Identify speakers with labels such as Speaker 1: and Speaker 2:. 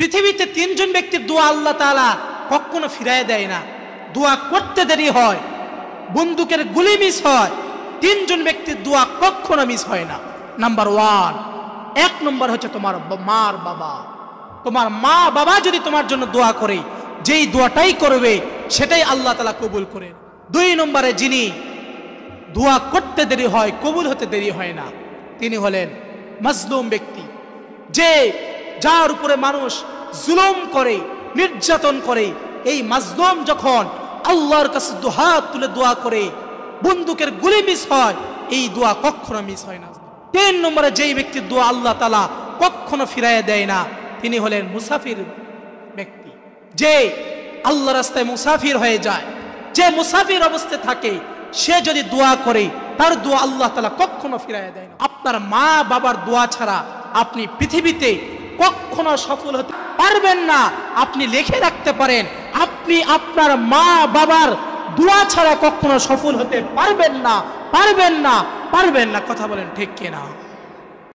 Speaker 1: পৃথিবীতে তিনজন ব্যক্তির দোয়া আল্লাহ তাআলা কখনো ফিরায় দেয় না। দোয়া করতে দেরি হয়, বন্দুকের গুলি মিস হয়, তিনজন ব্যক্তির দোয়া কখনো মিস হয় না। নাম্বার 1, 1 নম্বর হচ্ছে তোমার মার বাবা। তোমার মা বাবা যদি তোমার জন্য দোয়া করে, যেই দোয়াটাই করবে সেটাই আল্লাহ তাআলা কবুল করেন। 2 নম্বরে যিনি দোয়া করতে দেরি হয়, কবুল হতে দেরি হয় না, তিনি হলেন মাজলুম ব্যক্তি, যে যার উপরে মানুষ জুলুম করে, নির্যাতন করে। এই মাজলুম যখন আল্লাহর কাছে দুহাত তুলে দোয়া করে, বন্দুকের গুলি মিস হয়, এই দোয়া কখনো মিস হয় না। 3 নম্বরে যেই ব্যক্তির দোয়া আল্লাহ তাআলা কখনো ফিরাইয়া দেয় না, তিনি হলেন মুসাফির ব্যক্তি, যে আল্লাহর রাস্তায় মুসাফির হয়ে যায়। যে মুসাফির অবস্থায় থাকে, সে যদি দোয়া করে, তার দোয়া আল্লাহ তাআলা কখনো ফিরাইয়া দেয় না। আপনার মা বাবার দোয়া ছাড়া আপনি পৃথিবীতে কখনো সফল হতে পারবেন না। আপনি লিখে রাখতে পারেন, আপনি আপনার মা বাবার দোয়া ছাড়া কখনো সফল হতে পারবেন না, পারবেন না, পারবেন না। কথা বলেন ঠিক কিনা?